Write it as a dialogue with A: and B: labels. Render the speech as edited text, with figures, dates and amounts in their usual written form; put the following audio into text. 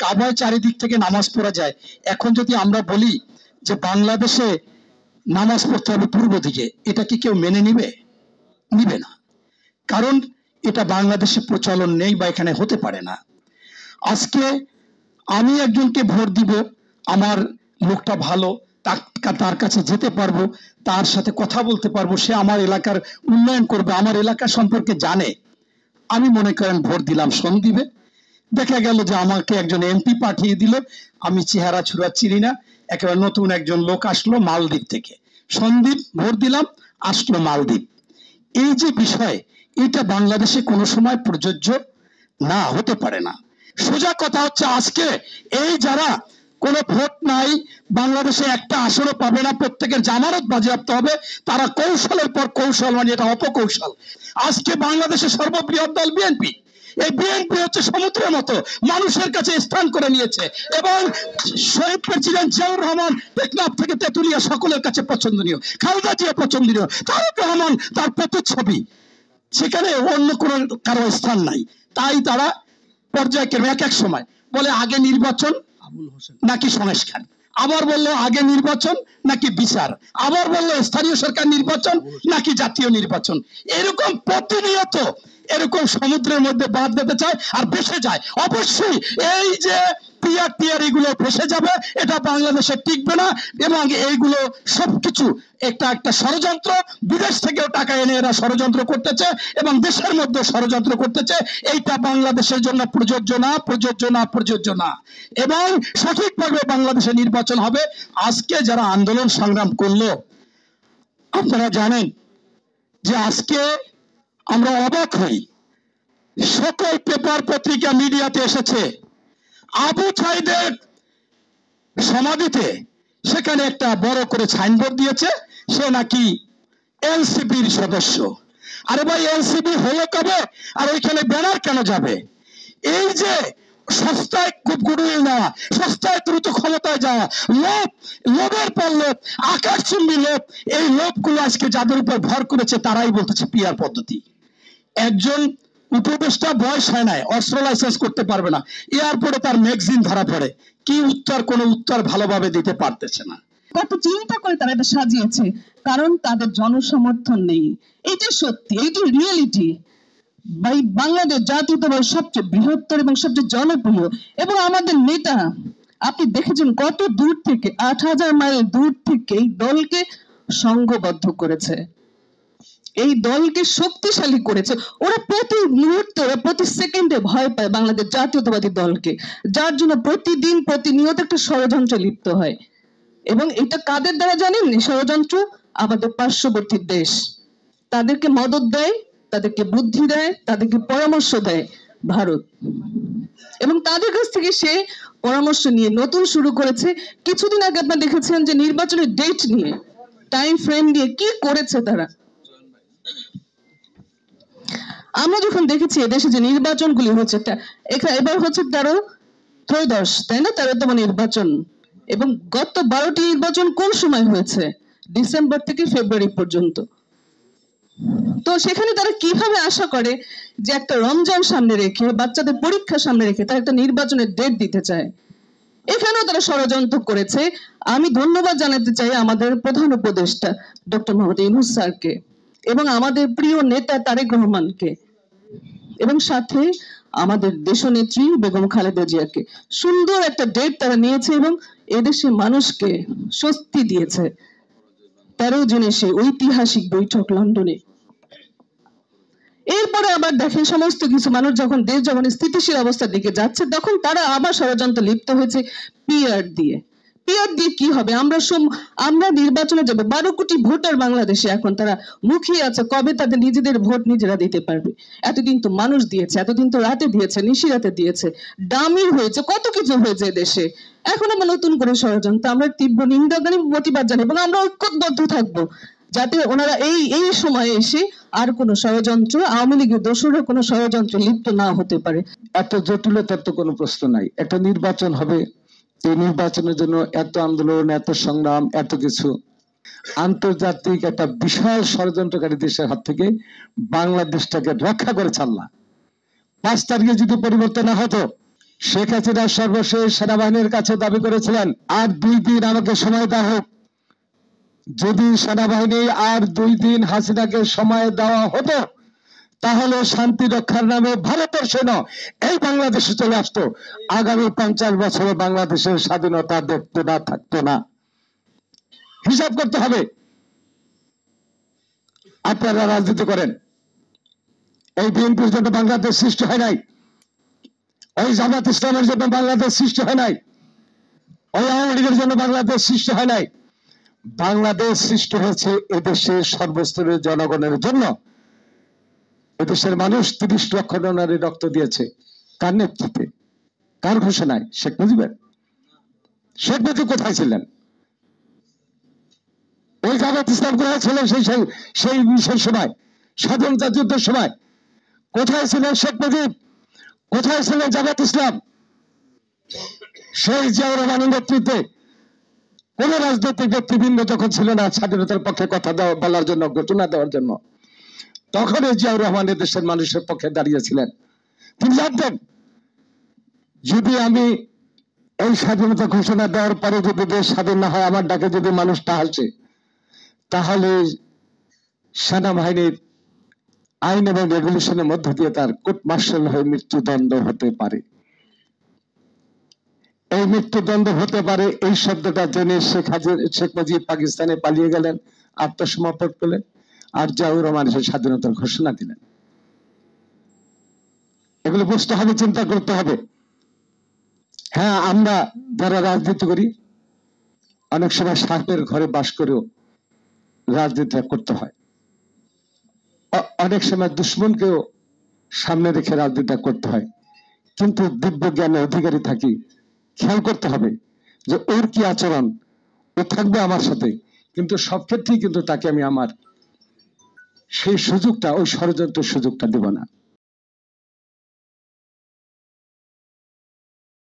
A: কাবায় চারিদিক থেকে নামাজ পড়া যায়, এখন যদি আমরা বলি যে বাংলাদেশে নামাজ পড়তে হবে পূর্ব দিকে, এটা কি কেউ মেনে নিবে না। কারণ এটা বাংলাদেশে প্রচলন নেই বা এখানে হতে পারে না। আজকে আমি একজনকে ভোট দিব, আমার লোকটা ভালো, তার কাছে যেতে পারবো, তার সাথে কথা বলতে পারবো, সে আমার এলাকার উন্নয়ন করবে, আমার এলাকা সম্পর্কে জানে, আমি মনে করেন ভোট দিলাম সন্দীপে। দেখা গেল যে আমাকে একজন এমপি পাঠিয়ে দিল, আমি চেহারা ছুড়া চিনি না, একেবারে নতুন একজন লোক আসলো মালদ্বীপ থেকে, সন্দীপ ভোট দিলাম, আসলো মালদ্বীপ। এই যে বিষয়, এটা বাংলাদেশে কোনো সময় প্রযোজ্য না, হতে পারে না। সোজা কথা হচ্ছে, আজকে এই যারা কোনো ভোট নাই, বাংলাদেশে একটা আসনও পাবে না, প্রত্যেকের জামানত বাজেয়াপ্ত হবে, তারা কৌশলের পর কৌশল, মানে এটা অপকৌশল। আজকে বাংলাদেশের সর্ববৃহৎ দল বিএনপি, এই বিএনপি হচ্ছে সমুদ্রের মতো মানুষের কাছে স্থান করে নিয়েছে, এবং শহীদ প্রেসিডেন্ট জিয়াউর রহমান টেকনাফ থেকে তেতুলিয়া সকলের কাছে পছন্দনীয়, খালেদা জিয়া পছন্দনীয়, তারেক রহমান তার প্রতিচ্ছবি, সেখানে অন্য কোনো কারো স্থান নাই। তাই তারা পর্যায়ক্রমে এক এক সময় বলে আগে নির্বাচন নাকি সংস্কার, আবার বললো আগে নির্বাচন নাকি বিচার, আবার বললো স্থানীয় সরকার নির্বাচন নাকি জাতীয় নির্বাচন। এরকম প্রতিনিয়ত এরকম সমুদ্রের মধ্যে বাদ দিতে চায় আর ভেসে যায়। অবশ্যই এই যে টিআর এগুলো ভেসে যাবে, এটা বাংলাদেশে টিকবে না, এবং এইগুলো সবকিছু একটা ষড়যন্ত্র, বিদেশ থেকেও টাকা এনে এরা ষড়যন্ত্র করতেছে এবং দেশের মধ্যে ষড়যন্ত্র করতেছে। এইটা বাংলাদেশের জন্য প্রযোজ্য না, এবং সঠিকভাবে বাংলাদেশে নির্বাচন হবে। আজকে যারা আন্দোলন সংগ্রাম করলো, আপনারা জানেন যে আজকে আমরা অবাক হই, সকল পেপার পত্রিকা মিডিয়াতে এসেছে আবু সাইদের সমাধিতে, সেখানে একটা বড় করে সাইনবোর্ড দিয়েছে সে নাকি এনসিপির সদস্য। আরে ভাই, এনসিপি হলো কবে, আর ওইখানে ব্যানার কেন যাবে? এই যে সস্তায় খুব গুডউইল নেওয়া, সস্তায় দ্রুত ক্ষমতায় যাওয়া, লোভের পর লোভ, আকাশচুম্বী লোভ, এই লোভগুলো আজকে যাদের উপর ভর করেছে তারাই বলতেছে পিআর পদ্ধতি। একজন উপদেষ্টা বয়স হয় নাই, অস্ত্র লাইসেন্স করতে পারবে না, এয়ারপোর্টে তার ম্যাগজিন ধরা পড়ে, কি উত্তর, কোনো উত্তর ভালোভাবে দিতে পারতেছে না।
B: কত চিন্তা করে তারা এটা সাজিয়েছে, কারণ তাদের জনসমর্থন নেই। এটা সত্যি, এটা রিয়েলিটি। বাংলাদেশ জাতীয়তাবাদ সবচেয়ে বৃহত্তর এবং সবচেয়ে জনপ্রিয়, এবং আমাদের নেতা আপনি দেখেছেন কত দূর থেকে, ৮,০০০ মাইল দূর থেকে এই দলকে সংঘবদ্ধ করেছে, এই দলকে শক্তিশালী করেছে। ওরা প্রতি মুহূর্তে, ওরা প্রতি সেকেন্ডে ভয় পায় বাংলাদেশ জাতীয়তাবাদী দলকে, যার জন্য প্রতিদিন প্রতিনিয়ত একটা ষড়যন্ত্রে লিপ্ত হয়। এবং এটা কাদের দ্বারা জানেন? ষড়যন্ত্র আমাদের পার্শ্ববর্তী দেশ তাদেরকে মদত দেয়, তাদেরকে বুদ্ধি দেয়, তাদেরকে পরামর্শ দেয় ভারত, এবং তাদের কাছ থেকে সে পরামর্শ নিয়ে নতুন শুরু করেছে। কিছুদিন আগে আপনারা দেখেছেন যে নির্বাচনের ডেট নিয়ে, টাইম ফ্রেম নিয়ে কি করেছে তারা। আমরা যখন দেখেছি এদেশে যে নির্বাচনগুলি হচ্ছে, এবার হচ্ছে 13 তাই না, 13তম নির্বাচন, এবং গত 12টি নির্বাচন কোন সময় হয়েছে? ডিসেম্বর থেকে ফেব্রুয়ারি পর্যন্ত। তো সেখানে তারা কিভাবে আশা করে যে একটা রমজান সামনে রেখে, বাচ্চাদের পরীক্ষা সামনে রেখে তারা একটা নির্বাচনের ডেট দিতে চায়? এখানেও তারা ষড়যন্ত্র করেছে। আমি ধন্যবাদ জানাতে চাই আমাদের প্রধান উপদেষ্টা ডক্টর মোহাম্মদ ইউনূস স্যারকে, এবং আমাদের প্রিয় নেতা তারেক রহমানকে, এবং সাথে আমাদের দেশনেত্রী বেগম খালেদা জিয়াকে। সুন্দর একটা ডেট তারা নিয়েছে এবং এদেশের মানুষকে স্বস্তি দিয়েছে। 13 জুনে সে ঐতিহাসিক বৈঠক লন্ডনে। এরপরে আবার দেখেন, সমস্ত কিছু মানুষ যখন দেশ যখন স্থিতিশীল অবস্থার দিকে যাচ্ছে, তখন তারা আবার ষড়যন্ত্র লিপ্ত হয়েছে পিআর দিয়ে। পিআর দিয়ে কি হবে? আমরা নির্বাচনে যাবো, 12 কোটি ভোটার বাংলাদেশে, এখন তারা মুখিয়ে আছে কবে তাদের নিজেদের ভোট নিজেরা দিতে পারবে। এতদিন তো মানুষ দিয়েছে, এতদিন তো রাতে দিয়েছে, নিশিরাতে দিয়েছে, ডামি হয়েছে, কত কিছু হয়েছে দেশে। এখন আমরা নতুন করে ষড়যন্ত্র, আমরা তীব্র নিন্দা জানাই, প্রতিবাদ জানাই, এবং আমরা ঐক্যবদ্ধ থাকবো যাতে ওনারা এই সময়ে এসে আর কোনো ষড়যন্ত্র, আওয়ামী লীগের দোসররা কোনো ষড়যন্ত্রে লিপ্ত না হতে পারে।
C: এত জটিলতার তো কোনো প্রশ্ন নাই। একটা নির্বাচন হবে, এই নির্বাচনের জন্য এত আন্দোলন, এত সংগ্রাম, এত কিছু, আন্তর্জাতিক একটা বিশাল ষড়যন্ত্রকারী দেশের হাত থেকে বাংলাদেশটাকে রক্ষা করে ছাড়লা। 5 তারিখে যদি পরিবর্তন না হতো, শেখ হাসিনা সর্বশেষ সেনাবাহিনীর কাছে দাবি করেছিলেন, আর 2 দিন আমাকে সময় দেওয়া হোক। যদি সেনাবাহিনী আর 2 দিন হাসিনাকে সময় দেওয়া হতো, তাহলে শান্তি রক্ষার নামে ভারতের সেনা এই বাংলাদেশে চলে আসতো। আগামী 50 বছরে বাংলাদেশের স্বাধীনতা দেখতে না থাকতো না। হিসাব করতে হবে। আপনারা রাজনীতি করেন, এই বিএনপির জন্য বাংলাদেশ সৃষ্টি হয় নাই, ওই জামাত ইসলামের জন্য বাংলাদেশ সৃষ্টি হয় নাই, ওই আওয়ামী লীগের জন্য বাংলাদেশ সৃষ্টি হয় নাই। বাংলাদেশ সৃষ্টি হয়েছে এদেশের সর্বস্তরের জনগণের জন্য। এদেশের মানুষ 30 লক্ষ নারী রক্ত দিয়েছে। কার নেতৃত্বে, কার ঘোষণায়? শেখ মুজিবের। শেখ মুজিব কোথায় ছিলেন? ওই জামাত ইসলাম কোথায় ছিলেন সেই সময়, স্বাধীনতা যুদ্ধের সময়? কোথায় ছিলেন শেখ মুজিব? কোথায় ছিলেন জামাত ইসলাম? সেই জিয়াউর রহমানের নেতৃত্বে কোন রাজনৈতিক নেতৃবৃন্দ যখন ছিল না স্বাধীনতার পক্ষে কথা বলার জন্য, ঘোষণা দেওয়ার জন্য, তখন জিয়াউর রহমান দেশের মানুষের পক্ষে দাঁড়িয়েছিলেন। তিনি জানতেন, যদি আমি এই স্বাধীনতা ঘোষণা দেওয়ার পরে যদি দেশ স্বাধীন না হয়, আমার ডাকে যদি মানুষটা আসে, তাহলে সেনাবাহিনীর আইন এবং রেগুলেশনের মধ্য দিয়ে তার কোর্ট মার্শাল হয়ে মৃত্যুদণ্ড হতে পারে। এই মৃত্যুদণ্ড হতে পারে এই শব্দটা জেনে শেখ মুজিব পাকিস্তানে পালিয়ে গেলেন, আত্মসমর্পণ করলেন, আর জিয়াউর রহমান স্বাধীনতার ঘোষণা দিলেন। এগুলো বুঝতে হবে, চিন্তা করতে হবে। হ্যাঁ, আমরা যারা রাজনীতি করি অনেক সময় সাপের ঘরে বাস করেও রাজনীতি করতে হয়। অনেক সময় দুশ্মনকেও সামনে রেখে রাজনীতি করতে হয়। কিন্তু দিব্য জ্ঞানের অধিকারী থাকি, খেয়াল করতে হবে যে ওর কি আচরণ, ও থাকবে আমার সাথে, কিন্তু সব ক্ষেত্রেই কিন্তু তাকে আমি আমার সেই সুযোগটা, ওই ষড়যন্ত্রের সুযোগটা দেব না।